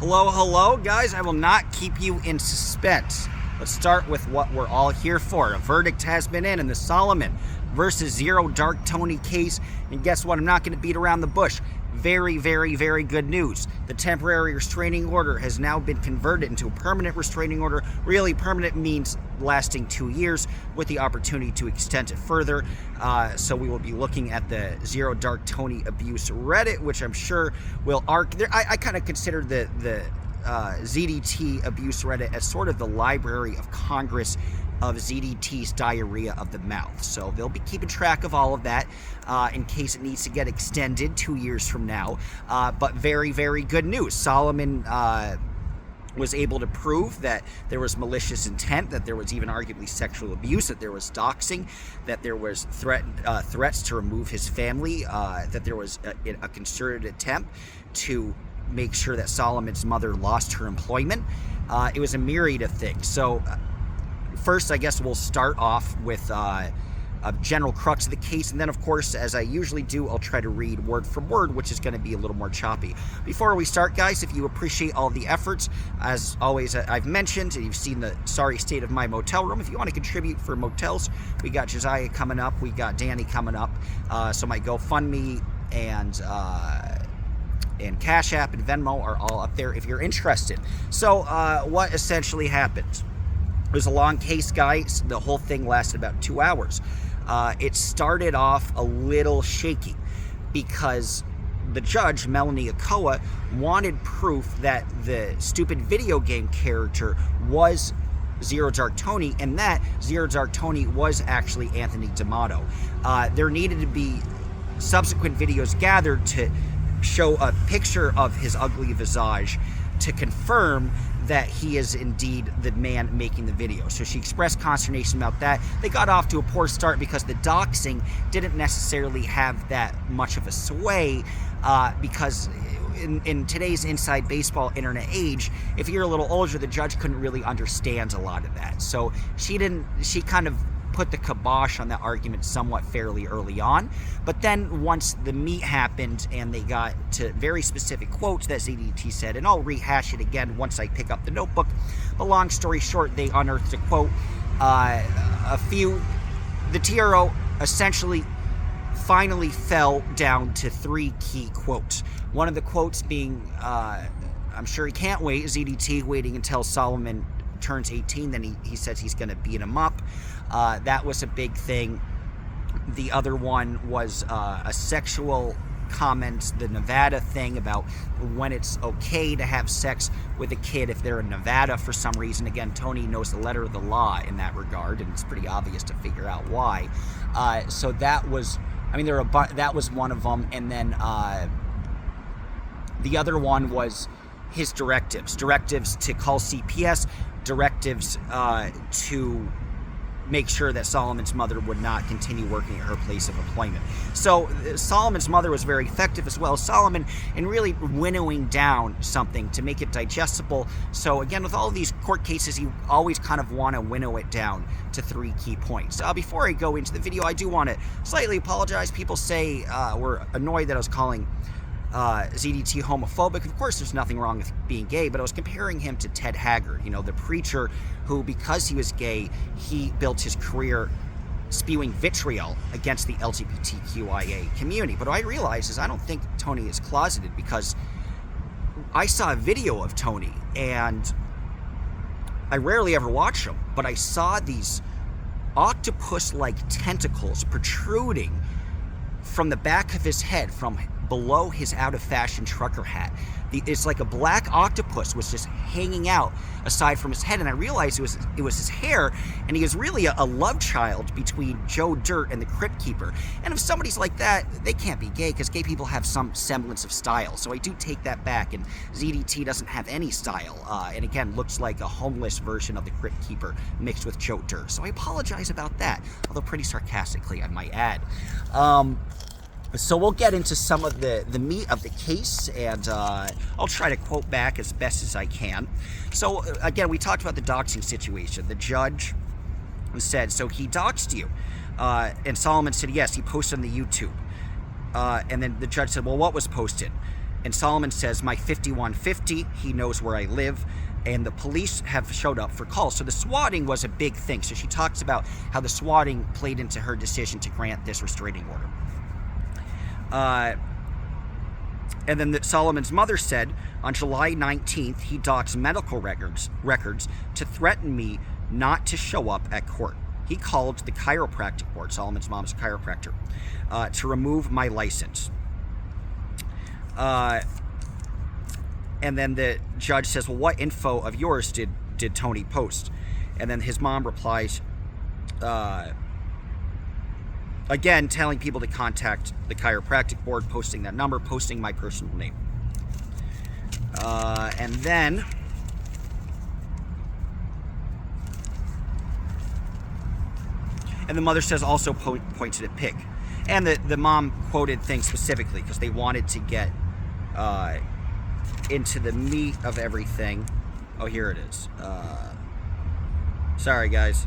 Hello, guys. I will not keep you in suspense. Let's start with what we're all here for. A verdict has been in the Solomon versus Zero Dark Tony case. And guess what? I'm not going to beat around the bush. Very, very, very good news. The temporary restraining order has now been converted into a permanent restraining order. Really, permanent means lasting 2 years with the opportunity to extend it further. So we will be looking at the Zero Dark Tony abuse Reddit, which I'm sure will arc. I kind of consider the ZDT abuse Reddit as sort of the Library of Congress of ZDT's diarrhea of the mouth. So they'll be keeping track of all of that in case it needs to get extended 2 years from now. But very, very good news. Solomon was able to prove that there was malicious intent, that there was even arguably sexual abuse, that there was doxing, that there was threats to remove his family, that there was a concerted attempt to make sure that Solomon's mother lost her employment. It was a myriad of things. So first, I guess we'll start off with a general crux of the case, and then, of course, as I usually do, I'll try to read word for word, which is going to be a little more choppy. Before we start, guys, if you appreciate all the efforts, as always, I've mentioned, and you've seen the sorry state of my motel room. If you want to contribute for motels, we got Josiah coming up, we got Danny coming up, so my GoFundMe and Cash App and Venmo are all up there if you're interested. So what essentially happened? It was a long case, guys. The whole thing lasted about 2 hours. It started off a little shaky because the judge, Melanie Okoa, wanted proof that the stupid video game character was Zero Dark Tony, and that Zero Dark Tony was actually Anthony D'Amato. There needed to be subsequent videos gathered to show a picture of his ugly visage to confirm that he is indeed the man making the video. So she expressed consternation about that. They got off to a poor start because the doxing didn't necessarily have that much of a sway because in today's inside baseball internet age, if you're a little older, the judge couldn't really understand a lot of that. So she kind of put the kibosh on that argument somewhat fairly early on. But then once the meat happened and they got to very specific quotes that ZDT said, and I'll rehash it again once I pick up the notebook, but long story short, they unearthed a quote. The TRO essentially finally fell down to 3 key quotes. One of the quotes being, I'm sure he can't wait, ZDT waiting until Solomon turns 18, then he says he's going to beat him up. That was a big thing. The other one was a sexual comment, the Nevada thing about when it's okay to have sex with a kid if they're in Nevada for some reason. Again, Tony knows the letter of the law in that regard, and it's pretty obvious to figure out why. So that was, that was one of them. And then the other one was his directives to call CPS, directives to make sure that Solomon's mother would not continue working at her place of employment. So Solomon's mother was very effective as well as Solomon in really winnowing down something to make it digestible. So again, with all of these court cases, you always kind of want to winnow it down to 3 key points. Before I go into the video, I do want to slightly apologize. People say were annoyed that I was calling ZDT homophobic. Of course, there's nothing wrong with being gay, but I was comparing him to Ted Haggard, the preacher who, because he was gay, he built his career spewing vitriol against the LGBTQIA community. But what I realized is I don't think Tony is closeted, because I saw a video of Tony, and I rarely ever watch him, but I saw these octopus-like tentacles protruding from the back of his head, from below his out-of-fashion trucker hat. It's like a black octopus was just hanging out aside from his head, and I realized it was his hair, and he was really a love child between Joe Dirt and the Crypt Keeper. And if somebody's like that, they can't be gay, because gay people have some semblance of style. So I do take that back, and ZDT doesn't have any style, and again, looks like a homeless version of the Crypt Keeper mixed with Joe Dirt. So I apologize about that, although pretty sarcastically, I might add. So we'll get into some of the meat of the case, and I'll try to quote back as best as I can. So again, we talked about the doxing situation. The judge said, so he doxed you? And Solomon said, yes, he posted on the YouTube. And then the judge said, well, what was posted? And Solomon says, my 5150, he knows where I live, and the police have showed up for calls. So the swatting was a big thing. So she talks about how the swatting played into her decision to grant this restraining order. And then Solomon's mother said, on July 19th, he docs medical records to threaten me not to show up at court. He called the chiropractic board, Solomon's mom's a chiropractor, to remove my license. And then the judge says, well, what info of yours did Tony post? And then his mom replies, again, telling people to contact the chiropractic board, posting that number, posting my personal name. And then the mother says also pointed at pig. And the mom quoted things specifically because they wanted to get into the meat of everything. Oh, here it is. Sorry, guys.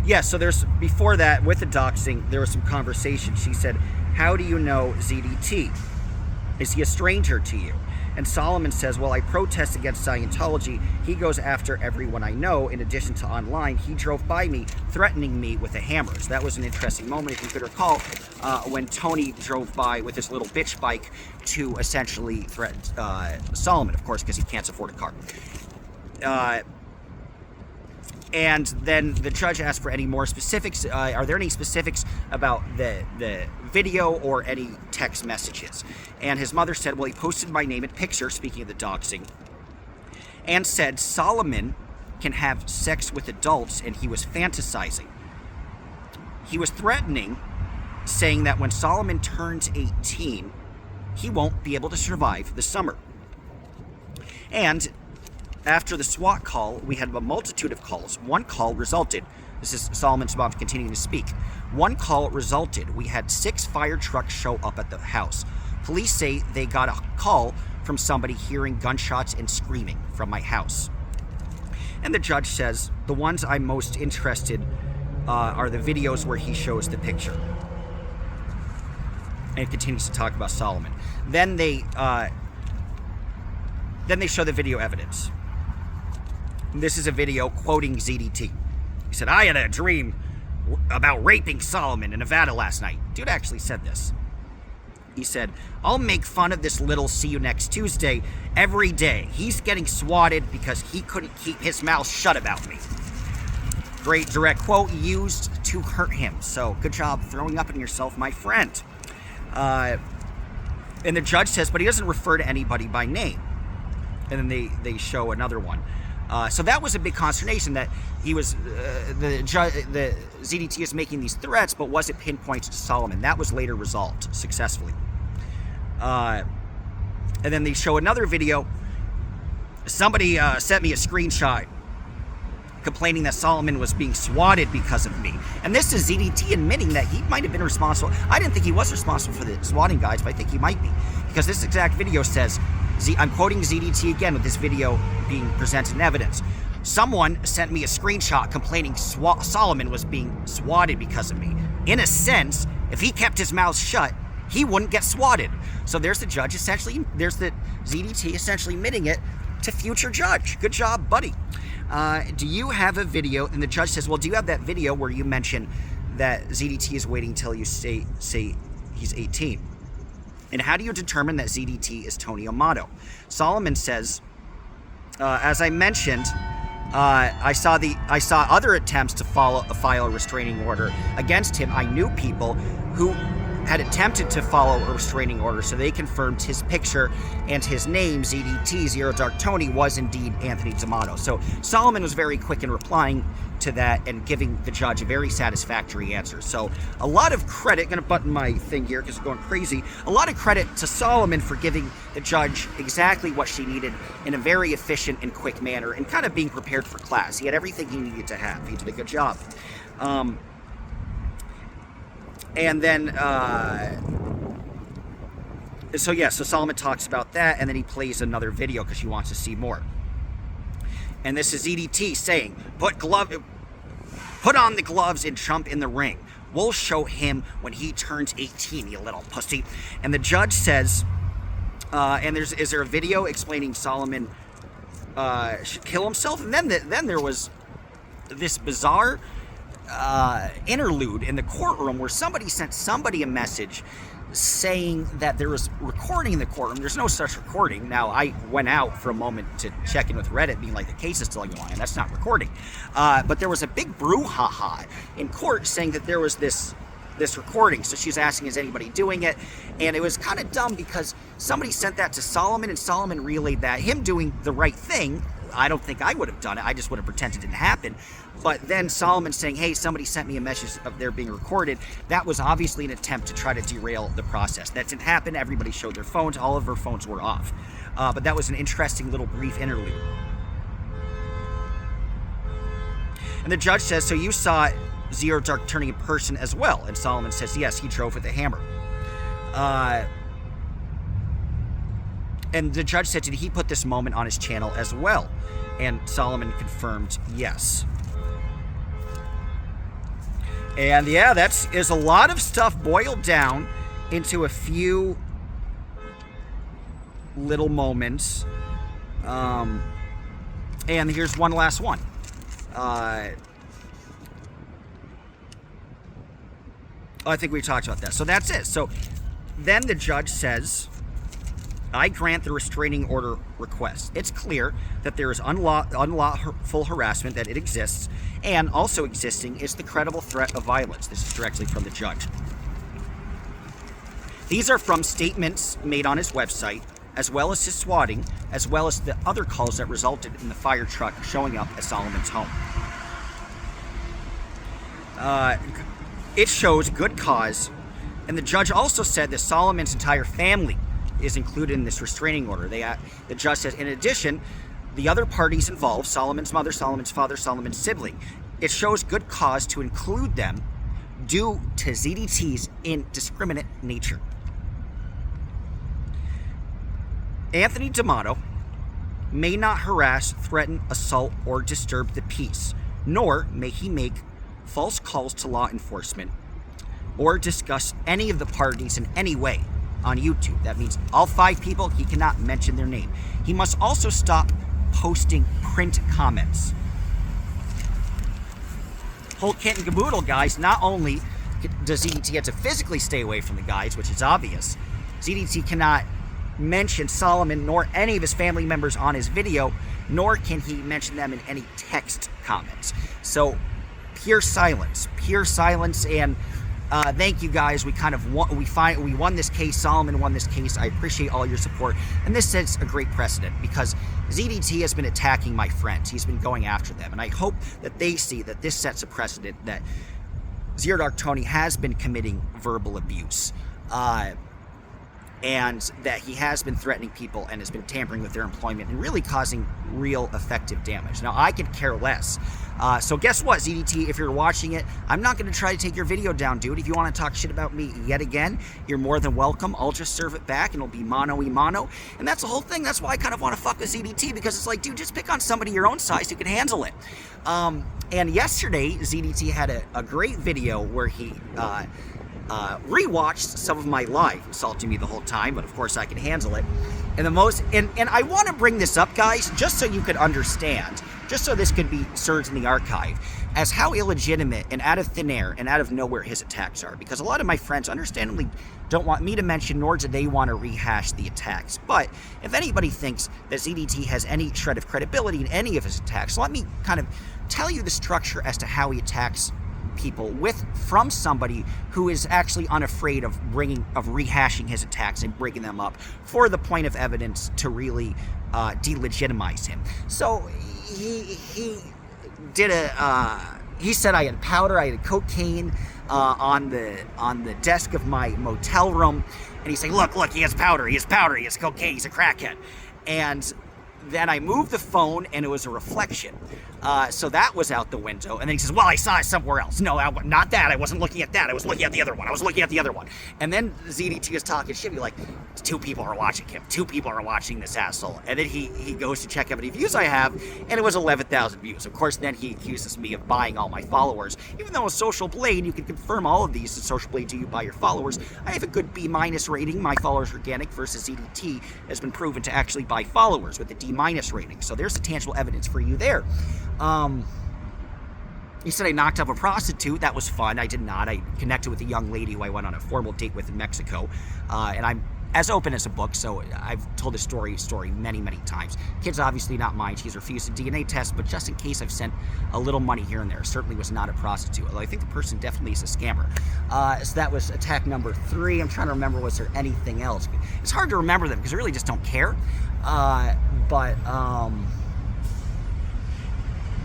Yeah, so before that, with the doxing, there was some conversation. She said, how do you know ZDT? Is he a stranger to you? And Solomon says, well, I protest against Scientology. He goes after everyone I know. In addition to online, he drove by me, threatening me with a hammer. So that was an interesting moment, if you could recall, when Tony drove by with his little bitch bike to essentially threaten Solomon, of course, because he can't afford a car. And then the judge asked for any more specifics. Are there any specifics about the video or any text messages? And his mother said, well, he posted my name and picture, speaking of the doxing, and said Solomon can have sex with adults, and he was fantasizing. He was threatening, saying that when Solomon turns 18, he won't be able to survive the summer. And after the SWAT call, we had a multitude of calls. One call resulted, this is Solomon's mom continuing to speak. One call resulted, we had 6 fire trucks show up at the house. Police say they got a call from somebody hearing gunshots and screaming from my house. And the judge says, the ones I'm most interested are the videos where he shows the picture. And it continues to talk about Solomon. Then they show the video evidence. This is a video quoting ZDT. He said, I had a dream about raping Solomon in Nevada last night. Dude actually said this. He said, I'll make fun of this little see you next Tuesday every day. He's getting swatted because he couldn't keep his mouth shut about me. Great direct quote used to hurt him. So good job throwing up on yourself, my friend. And the judge says, but he doesn't refer to anybody by name. And then they show another one. So that was a big consternation that he was, the ZDT is making these threats, but was it pinpointed to Solomon? That was later resolved successfully. And then they show another video. Somebody sent me a screenshot complaining that Solomon was being swatted because of me. And this is ZDT admitting that he might have been responsible. I didn't think he was responsible for the swatting guys, but I think he might be. Because this exact video says, I'm quoting ZDT again with this video being presented in evidence. Someone sent me a screenshot complaining Solomon was being swatted because of me. In a sense, if he kept his mouth shut, he wouldn't get swatted. So there's the judge essentially, there's the ZDT essentially admitting it to future judge. Good job, buddy. Do you have a video? And the judge says, well, do you have that video where you mention that ZDT is waiting until you say he's 18? And how do you determine that ZDT is Tony Amato? Solomon says, as I mentioned, I saw other attempts to file a restraining order against him. I knew people who had attempted to follow a restraining order, so they confirmed his picture and his name, ZDT, Zero Dark Tony, was indeed Anthony D'Amato. So Solomon was very quick in replying to that and giving the judge a very satisfactory answer. So a lot of credit, gonna button my thing here because it's going crazy, a lot of credit to Solomon for giving the judge exactly what she needed in a very efficient and quick manner and kind of being prepared for class. He had everything he needed to have. He did a good job. And then, so Solomon talks about that, and then he plays another video because she wants to see more. And this is ZDT saying, put glove, Put on the gloves and jump in the ring. We'll show him when he turns 18, you little pussy. And the judge says, is there a video explaining Solomon should kill himself? And then there was this bizarre interlude in the courtroom where somebody sent somebody a message saying that there was recording in the courtroom. There's no such recording. Now, I went out for a moment to check in with Reddit, being like, the case is still going on, and that's not recording. But there was a big brouhaha in court saying that there was this recording. So she's asking, is anybody doing it? And it was kind of dumb because somebody sent that to Solomon, and Solomon relayed that. Him doing the right thing, I don't think I would have done it. I just would have pretended it didn't happen. But then Solomon saying, hey, somebody sent me a message of their being recorded. That was obviously an attempt to try to derail the process. That didn't happen. Everybody showed their phones. All of her phones were off. But that was an interesting little brief interlude. And the judge says, so you saw Zero Dark turning in person as well? And Solomon says, yes, he drove with a hammer. And the judge said, did he put this moment on his channel as well? And Solomon confirmed, yes. And yeah, is a lot of stuff boiled down into a few little moments. And here's one last one. I think we talked about that. So that's it. So then the judge says, I grant the restraining order request. It's clear that there is unlawful harassment, that it exists, and also existing is the credible threat of violence. This is directly from the judge. These are from statements made on his website, as well as his swatting, as well as the other calls that resulted in the fire truck showing up at Solomon's home. It shows good cause, and the judge also said that Solomon's entire family is included in this restraining order. The judge says, in addition, the other parties involved, Solomon's mother, Solomon's father, Solomon's sibling, it shows good cause to include them due to ZDT's indiscriminate nature. Anthony D'Amato may not harass, threaten, assault, or disturb the peace, nor may he make false calls to law enforcement or discuss any of the parties in any way on YouTube. That means all 5 people, he cannot mention their name. He must also stop posting print comments. Whole kit and caboodle, guys. Not only does ZDT have to physically stay away from the guys, which is obvious, ZDT cannot mention Solomon nor any of his family members on his video, nor can he mention them in any text comments. So pure silence, and thank you guys. We won this case. Solomon won this case. I appreciate all your support, and this sets a great precedent because ZDT has been attacking my friends. He's been going after them, and I hope that they see that this sets a precedent that Zero Dark Tony has been committing verbal abuse, and that he has been threatening people and has been tampering with their employment and really causing real effective damage. Now, I could care less. So guess what, ZDT, if you're watching it, I'm not going to try to take your video down, dude. If you want to talk shit about me yet again, you're more than welcome. I'll just serve it back, and it'll be mano-y-mano. And that's the whole thing. That's why I kind of want to fuck with ZDT, because it's like, dude, just pick on somebody your own size who can handle it. And yesterday, ZDT had a great video where he rewatched some of my live, insulting me the whole time, but of course I can handle it. And I want to bring this up, guys, just so you could understand, just so this could be served in the archive, as how illegitimate and out of thin air and out of nowhere his attacks are. Because a lot of my friends understandably don't want me to mention, nor do they want to rehash the attacks. But if anybody thinks that ZDT has any shred of credibility in any of his attacks, let me kind of tell you the structure as to how he attacks people from somebody who is actually unafraid of rehashing his attacks and breaking them up for the point of evidence to really delegitimize him. So he did he said I had powder, I had cocaine on the desk of my motel room, and he's saying, look, he has powder, he has cocaine, he's a crackhead. And then I moved the phone, and it was a reflection. So that was out the window. And then he says, well, I saw it somewhere else. No, not that. I wasn't looking at that. I was looking at the other one. And then ZDT is talking shit. He's like, 2 people are watching him. 2 people are watching this asshole. And then he goes to check how many views I have, and it was 11,000 views. Of course, then he accuses me of buying all my followers. Even though on Social Blade, you can confirm all of these. In Social Blade, do you buy your followers? I have a good B- rating. My followers organic versus ZDT has been proven to actually buy followers with a D- rating. So there's the tangible evidence for you there. He said I knocked up a prostitute. That was fun. I did not. I connected with a young lady who I went on a formal date with in Mexico. And I'm as open as a book, so I've told this story many, many times. Kid's obviously not mine. She's refused a DNA test, but just in case, I've sent a little money here and there. Certainly was not a prostitute, although I think the person definitely is a scammer. So that was attack number 3. I'm trying to remember, was there anything else? It's hard to remember them because I really just don't care.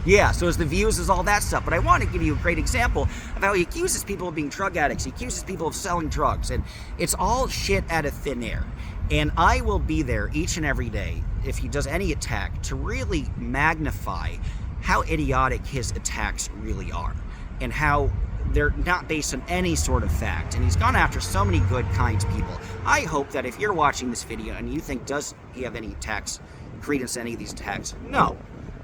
Yeah, so as the views is all that stuff. But I want to give you a great example of how he accuses people of being drug addicts. He accuses people of selling drugs. And it's all shit out of thin air. And I will be there each and every day, if he does any attack, to really magnify how idiotic his attacks really are. And how they're not based on any sort of fact. And he's gone after so many good, kind people. I hope that if you're watching this video and you think, does he have any attacks, credence to any of these attacks? No.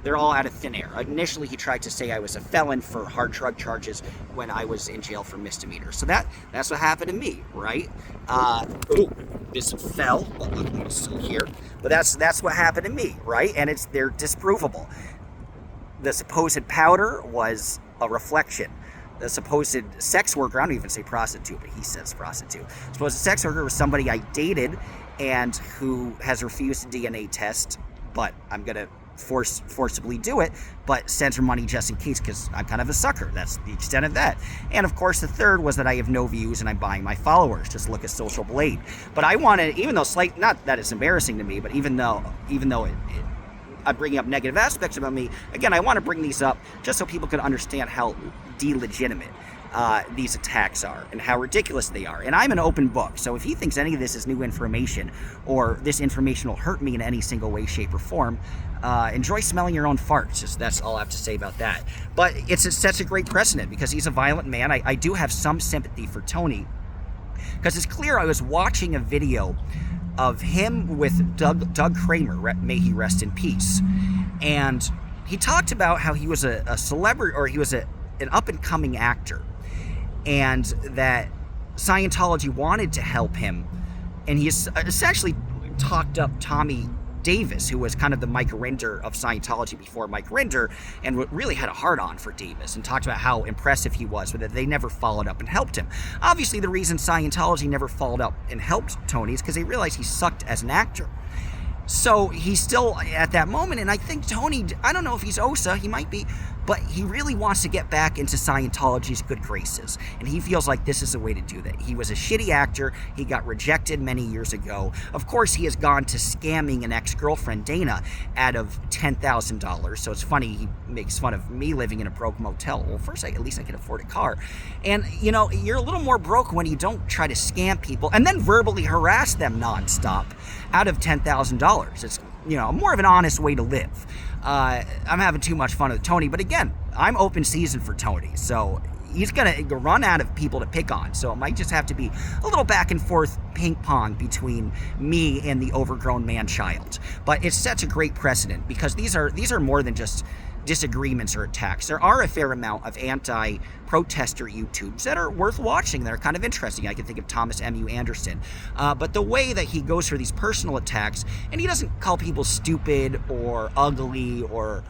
They're all out of thin air. Initially, he tried to say I was a felon for hard drug charges when I was in jail for misdemeanors. So that's what happened to me, right? This fell, but luckily it's still here. But that's what happened to me, right? And they're disprovable. The supposed powder was a reflection. The supposed sex worker, I don't even say prostitute, but he says prostitute. Supposed sex worker was somebody I dated and who has refused a DNA test, but I'm going to forcibly do it, but send her money just in case, because I'm kind of a sucker. That's the extent of that. And of course, the third was that I have no views and I'm buying my followers. Just look at Social Blade. But I want to, even though not that it's embarrassing to me, but even though I'm bringing up negative aspects about me, again, I want to bring these up just so people can understand how delegitimate these attacks are and how ridiculous they are. And I'm an open book, so if he thinks any of this is new information or this information will hurt me in any single way, shape, or form, enjoy smelling your own farts. That's all I have to say about that. But it sets a great precedent because he's a violent man. I do have some sympathy for Tony because it's clear I was watching a video of him with Doug Kramer, may he rest in peace, and he talked about how he was a celebrity, or he was an up-and-coming actor, and that Scientology wanted to help him, and he essentially talked up Tommy Davis, who was kind of the Mike Rinder of Scientology before Mike Rinder, and really had a hard-on for Davis, and talked about how impressive he was, but that they never followed up and helped him. Obviously, the reason Scientology never followed up and helped Tony is because they realized he sucked as an actor. So he's still at that moment, and I think Tony, I don't know if he's OSA, he might be, but he really wants to get back into Scientology's good graces, and he feels like this is the way to do that. He was a shitty actor, he got rejected many years ago. Of course, he has gone to scamming an ex-girlfriend, Dana, out of $10,000, so it's funny, he makes fun of me living in a broke motel. Well, first, at least I can afford a car. And, you know, you're a little more broke when you don't try to scam people and then verbally harass them nonstop out of $10,000. It's, you know, more of an honest way to live. I'm having too much fun with Tony, but again, I'm open season for Tony, so he's gonna run out of people to pick on, so it might just have to be a little back and forth ping pong between me and the overgrown man-child. But it sets a great precedent because these are more than just disagreements or attacks. There are a fair amount of anti-protester YouTubes that are worth watching, that are kind of interesting. I can think of Thomas M.U. Anderson. But the way that he goes for these personal attacks, and he doesn't call people stupid or ugly or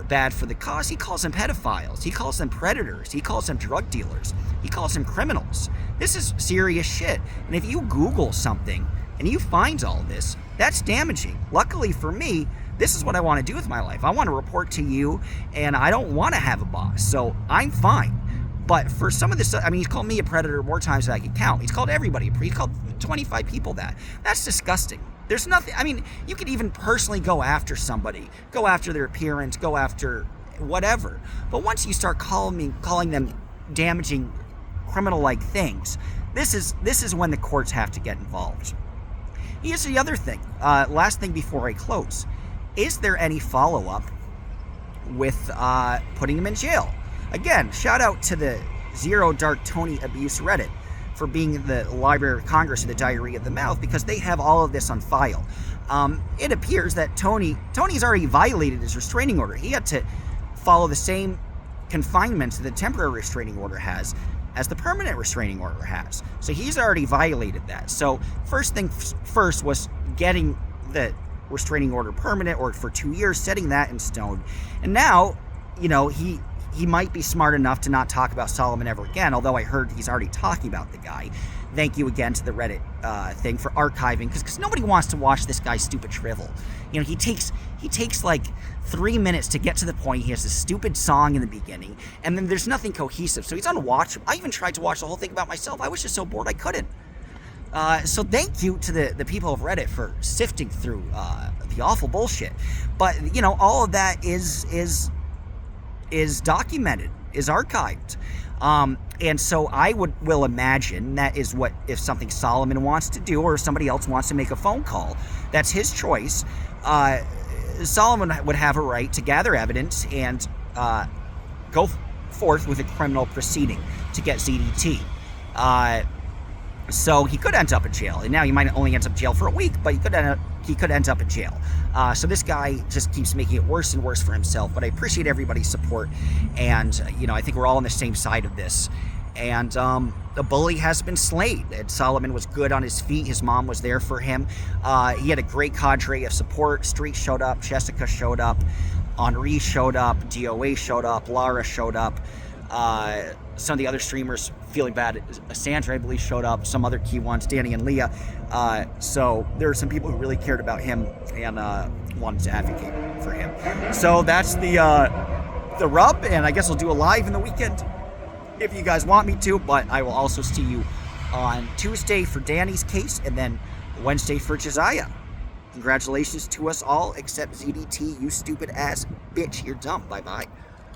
bad for the cause, he calls them pedophiles, he calls them predators, he calls them drug dealers, he calls them criminals. This is serious shit. And if you Google something and you find all this, that's damaging. Luckily for me, this is what I want to do with my life. I want to report to you, and I don't want to have a boss, so I'm fine. But for some of this stuff, I mean, he's called me a predator more times than I can count. He's called everybody. He's called 25 people that. That's disgusting. There's nothing, I mean, you could even personally go after somebody, go after their appearance, go after whatever. But once you start calling them damaging, criminal-like things, this is when the courts have to get involved. Here's the other thing, last thing before I close. is there any follow-up with putting him in jail? Again, shout out to the Zero Dark Tony Abuse Reddit for being the Library of Congress and the Diary of the Mouth, because they have all of this on file. It appears that Tony's already violated his restraining order. He had to follow the same confinement that the temporary restraining order has as the permanent restraining order has. So he's already violated that. So first thing first was getting the restraining order permanent, or for 2 years, setting that in stone. And now, he might be smart enough to not talk about Solomon ever again, although I heard he's already talking about the guy. Thank you again to the Reddit thing for archiving, because nobody wants to watch this guy's stupid shrivel. He takes like 3 minutes to get to the point. He has this stupid song in the beginning, and then there's nothing cohesive, so he's unwatchable. I even tried to watch the whole thing about myself. I was just so bored I couldn't. So thank you to the people of Reddit for sifting through the awful bullshit. But all of that is documented, is archived. And so I will imagine that is what, if something Solomon wants to do, or if somebody else wants to make a phone call, that's his choice. Solomon would have a right to gather evidence and go forth with a criminal proceeding to get ZDT. So he could end up in jail, and now he might only end up in jail for a week, but he could end up in jail. So this guy just keeps making it worse and worse for himself. But I appreciate everybody's support, and I think we're all on the same side of this. And the bully has been slain. And Solomon was good on his feet. His mom was there for him. He had a great cadre of support. Street showed up. Jessica showed up. Henri showed up. DOA showed up. Lara showed up. Some of the other streamers, feeling bad, Sandra, I believe, showed up. Some other key ones, Danny and Leah. So there are some people who really cared about him and wanted to advocate for him. So that's the rub, and I guess I'll do a live in the weekend if you guys want me to, but I will also see you on Tuesday for Danny's case, and then Wednesday for Josiah. Congratulations to us all, except ZDT, you stupid ass bitch. You're dumb. Bye-bye.